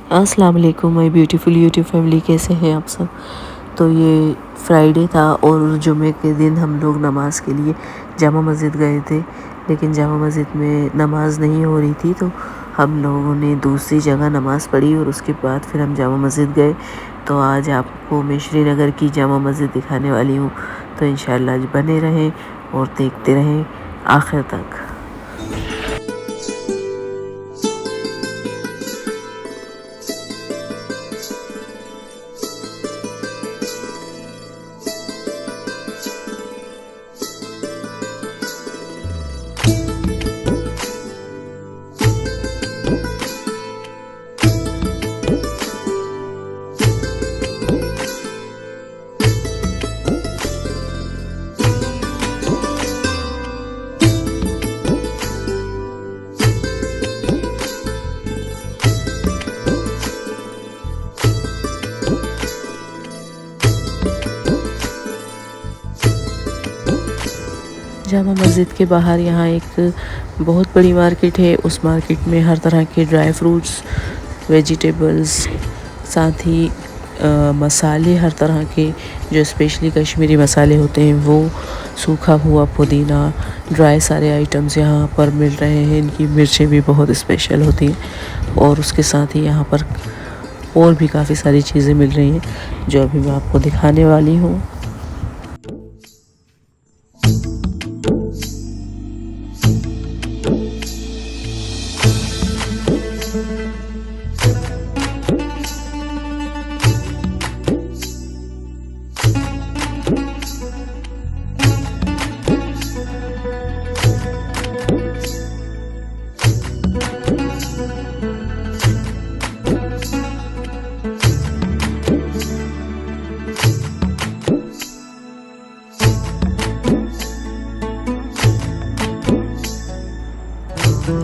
अस्सलाम वालेकुम my beautiful YouTube family, कैसे हैं आप सब। तो ये फ्राइडे था और जुमे के दिन हम लोग नमाज़ के लिए जामा मस्जिद गए थे, लेकिन जामा मस्जिद में नमाज़ नहीं हो रही थी तो हम लोगों ने दूसरी जगह नमाज़ पढ़ी और उसके बाद फिर हम जामा मस्जिद गए। तो आज आपको मैं श्रीनगर की जामा मस्जिद दिखाने वाली हूँ, तो इंशाल्लाह आज बने रहें और देखते रहें आखिर तक। जामा मस्जिद के बाहर यहाँ एक बहुत बड़ी मार्केट है। उस मार्केट में हर तरह के ड्राई फ्रूट्स, वेजिटेबल्स, साथ ही मसाले हर तरह के जो स्पेशली कश्मीरी मसाले होते हैं वो, सूखा हुआ पुदीना, ड्राई सारे आइटम्स यहाँ पर मिल रहे हैं। इनकी मिर्चें भी बहुत स्पेशल होती हैं और उसके साथ ही यहाँ पर और भी काफ़ी सारी चीज़ें मिल रही हैं जो अभी मैं आपको दिखाने वाली हूँ।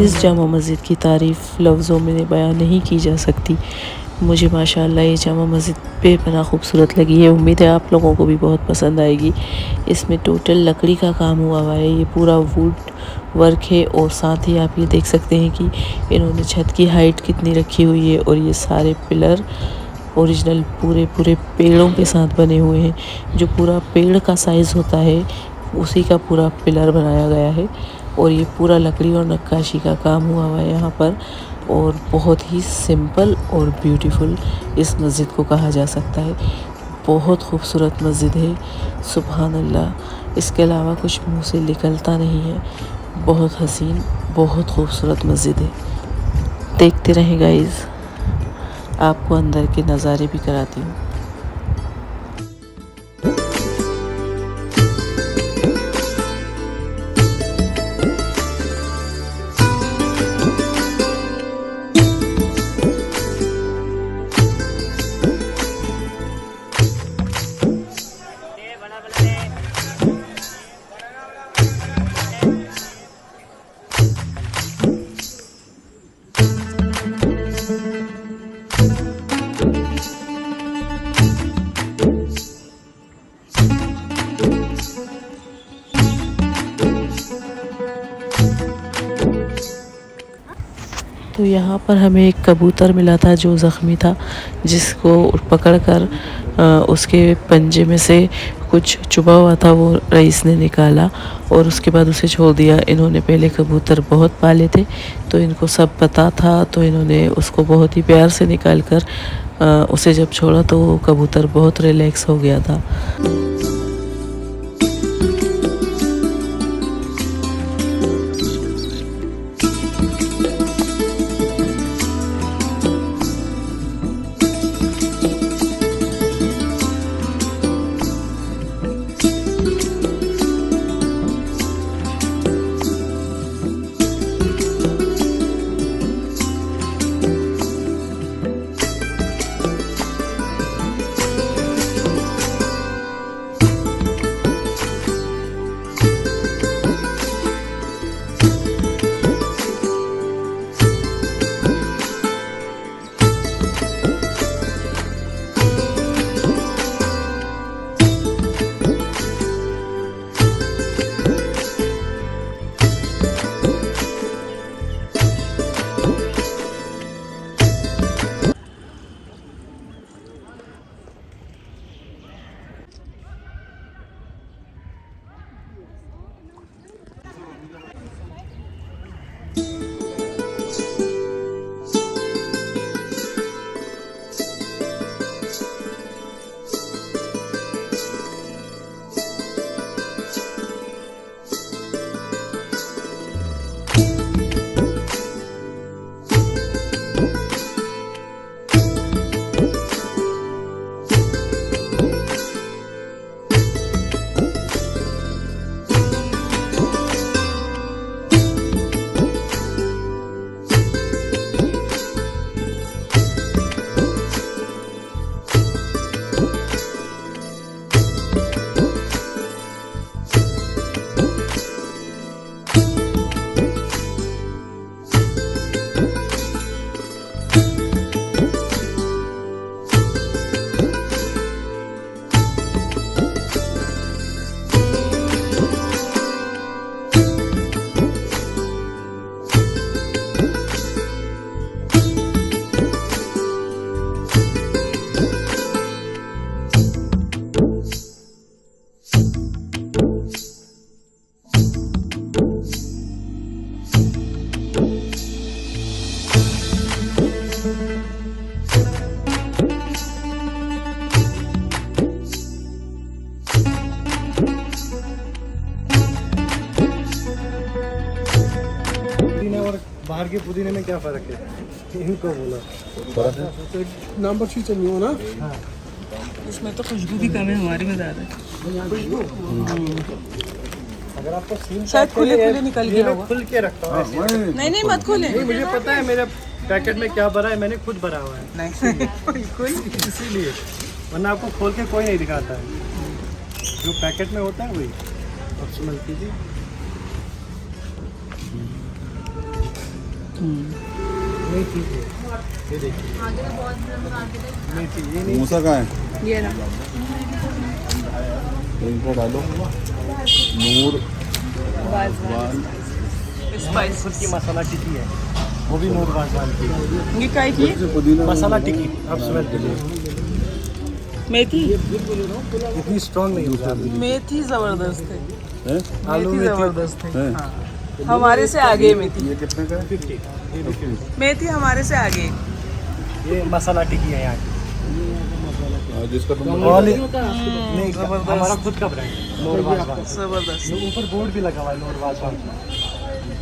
इस जामा मस्जिद की तारीफ़ लफ्ज़ों में बयान नहीं की जा सकती। मुझे माशाल्लाह ये जामा मस्जिद बेपनाह खूबसूरत लगी है। उम्मीद है आप लोगों को भी बहुत पसंद आएगी। इसमें टोटल लकड़ी का काम हुआ है, ये पूरा वुड वर्क है और साथ ही आप ये देख सकते हैं कि इन्होंने छत की हाइट कितनी रखी हुई है और ये सारे पिलर ओरिजिनल पूरे पेड़ों के साथ बने हुए हैं। जो पूरा पेड़ का साइज़ होता है उसी का पूरा पिलर बनाया गया है और ये पूरा लकड़ी और नक्काशी का काम हुआ है यहाँ पर। और बहुत ही सिंपल और ब्यूटीफुल इस मस्जिद को कहा जा सकता है। बहुत खूबसूरत मस्जिद है, सुभान अल्लाह। इसके अलावा कुछ मुंह से निकलता नहीं है। बहुत हसीन, बहुत खूबसूरत मस्जिद है। देखते रहें गाइज़, आपको अंदर के नज़ारे भी कराती हूँ। तो यहाँ पर हमें एक कबूतर मिला था जो ज़ख्मी था, जिसको पकड़कर उसके पंजे में से कुछ चुभा हुआ था वो रईस ने निकाला और उसके बाद उसे छोड़ दिया। इन्होंने पहले कबूतर बहुत पाले थे तो इनको सब पता था, तो इन्होंने उसको बहुत ही प्यार से निकाल कर उसे जब छोड़ा तो वो कबूतर बहुत रिलैक्स हो गया था। बाकी पुदीने में क्या फ़र्क है, इनको बोला नंबर शी चाहिए ना। हाँ। इसमें तो खुशबू भी कम है, हमारी में ज़्यादा है। अगर आपको सील शायद खुले खुले निकल ये गया मैं होगा। खुल के रखता हूँ ऐसे। नहीं नहीं मत खोले। नहीं मुझे पता है मेरे पैकेट में क्या भरा है, मैंने खुद भरा हुआ है नहीं बिल्कुल। इसीलिए, वरना आपको खोल के कोई नहीं दिखाता है, जो पैकेट में होता है वही। अब स्मेल कीजिए। मेथी है, ये देखिए मेथी, ये नहीं मूसा कहाँ है? ये ना इनको डालो। नूर स्पाइस खुद की मसाला टिक्की है, वो भी नूर वाजवान की ये काय की पुदीना मसाला टिक्की। आप स्मेल कीजिए, मेथी। इतनी स्ट्रॉन्ग नहीं होती। मेथी जबरदस्त है, है? आलू मेथी मेथी जबरदस्त है। है? हाँ। हमारे से आगे मेथी। ये कितने का है? 50, ये देखिए मेथी हमारे से आगे। ये मसाला टिक्की है यहाँ की। जिसका तुम और नहीं, हमारा खुद का ब्रांड है नूर वाजवान। जबरदस्त। ये ऊपर बोर्ड भी लगा हुआ है नूर वाजवान।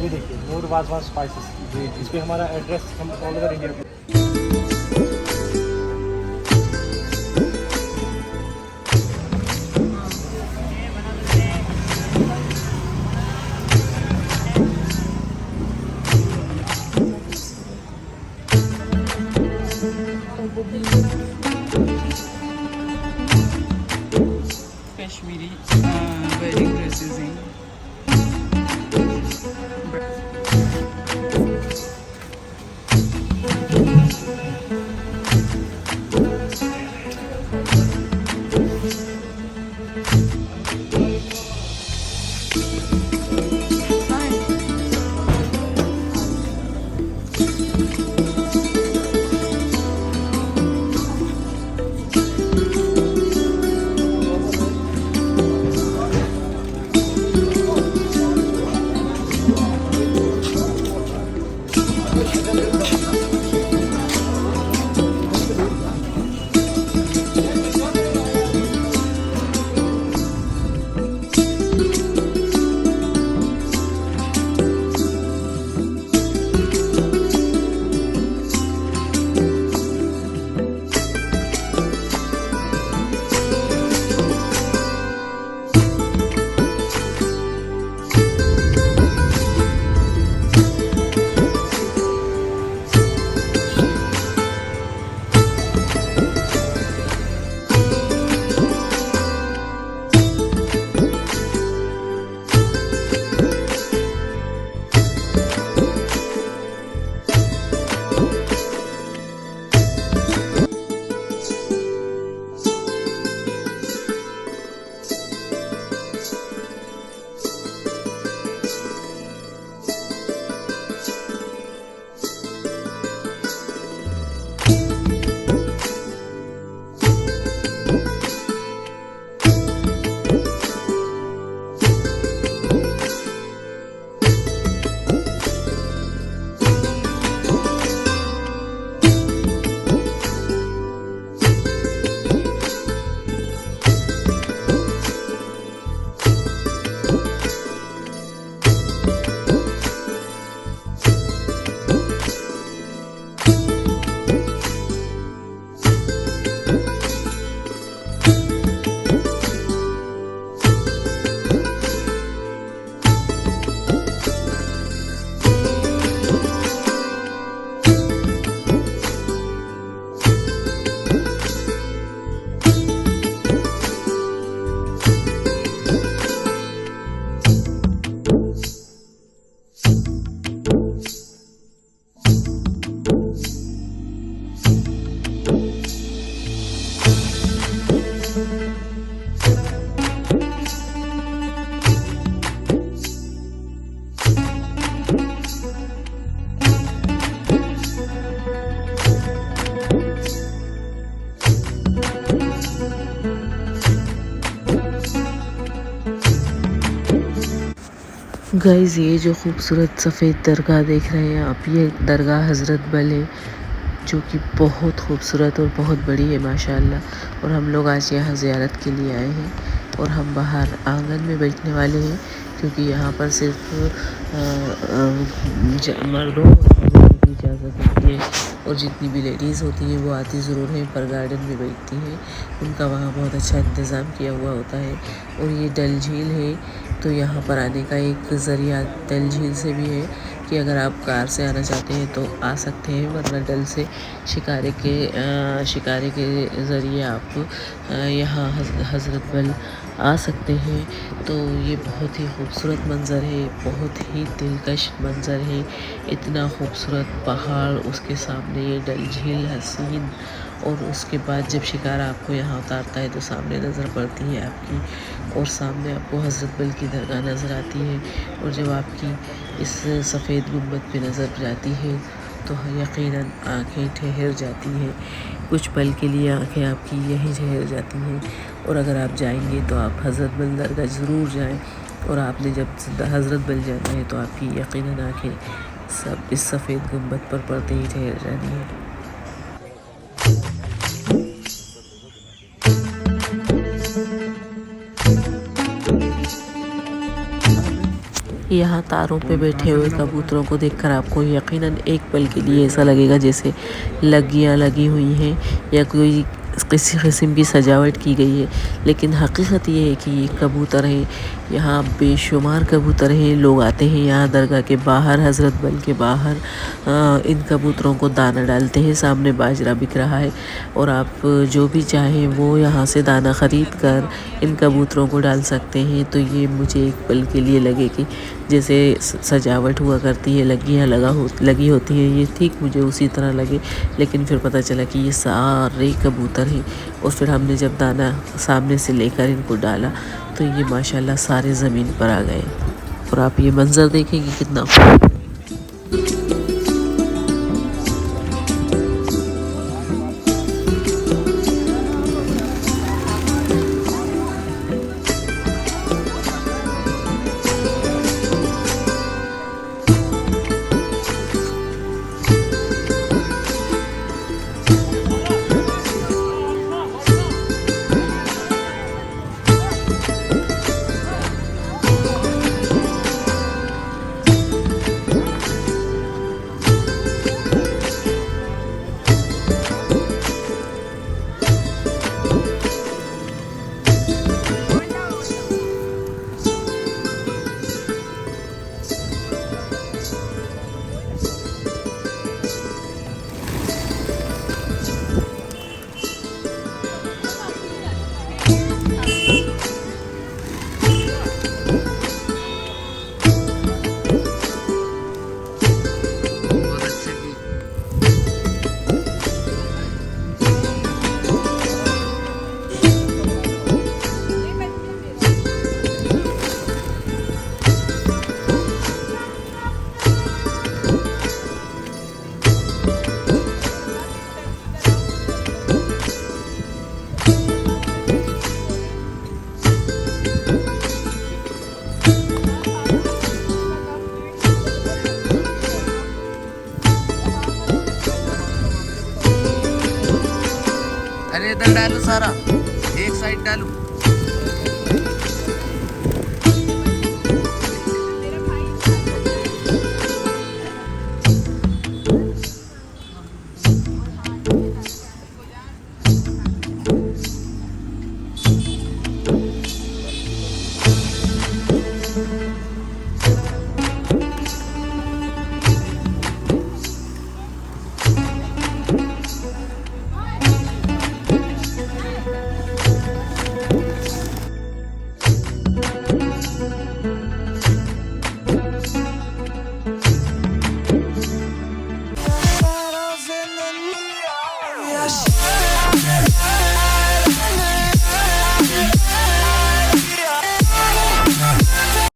ये देखिए नूर वाजवान स्पाइसेस, इस पे हमारा एड्रेस हम all over India. Kashmiri wedding dresses हैं। गाइज़ ये जो खूबसूरत सफ़ेद दरगाह देख रहे हैं आप, ये दरगाह हज़रत बल है जो कि बहुत खूबसूरत और बहुत बड़ी है माशाअल्लाह। और हम लोग आज यहाँ ज़ियारत के लिए आए हैं और हम बाहर आंगन में बैठने वाले हैं क्योंकि यहाँ पर सिर्फ मर्दों की इजाज़त होती है। और जितनी भी लेडीज़ होती हैं वो आती ज़रूर हैं पर गार्डन में बैठती हैं, उनका वहाँ बहुत अच्छा इंतज़ाम किया हुआ होता है। और ये डल झील है, तो यहाँ पर आने का एक ज़रिया डल झील से भी है कि अगर आप कार से आना चाहते हैं तो आ सकते हैं, वरना डल से शिकारे के ज़रिए आप यहाँ हज़रत बल आ सकते हैं। तो ये बहुत ही खूबसूरत मंज़र है, बहुत ही दिलकश मंज़र है। इतना खूबसूरत पहाड़, उसके सामने ये डल झील हसीन, और उसके बाद जब शिकारा आपको यहाँ उतारता है तो सामने नज़र पड़ती है आपकी, और सामने आपको हज़रत बल की दरगाह नज़र आती है। और जब आपकी इस सफ़ेद गुंबद पे नज़र जाती है तो यकीनन आँखें ठहर जाती हैं, कुछ पल के लिए आँखें आपकी यहीं ठहर जाती हैं। और अगर आप जाएंगे तो आप हज़रत बल दरगाह ज़रूर जाएं, और आपने जब हज़रत बल जाना है तो आपकी यकीनन आँखें सब इस सफ़ेद गुंबद पर पड़ते ही ठहर जानी है। यहाँ तारों पे बैठे हुए कबूतरों को देखकर आपको यकीनन एक पल के लिए ऐसा लगेगा जैसे लगियाँ लगी हुई हैं या कोई किसी किस्म की सजावट की गई है, लेकिन हकीकत ये है कि ये कबूतर हैं। यहाँ बेशुमार कबूतर हैं, लोग आते हैं यहाँ दरगाह के बाहर, हज़रत बल के बाहर इन कबूतरों को दाना डालते हैं। सामने बाजरा बिक रहा है और आप जो भी चाहें वो यहाँ से दाना ख़रीद कर इन कबूतरों को डाल सकते हैं। तो ये मुझे एक पल के लिए लगे कि जैसे सजावट हुआ करती है, लगी होती हैं, ये ठीक मुझे उसी तरह लगे। लेकिन फिर पता चला कि ये सारे कबूतर हैं। और फिर हमने जब दाना सामने से लेकर इनको डाला तो ये माशाल्लाह सारे ज़मीन पर आ गए। और आप ये मंज़र देखेंगे कितना इधर डालू सारा, एक साइड डालू। Yes.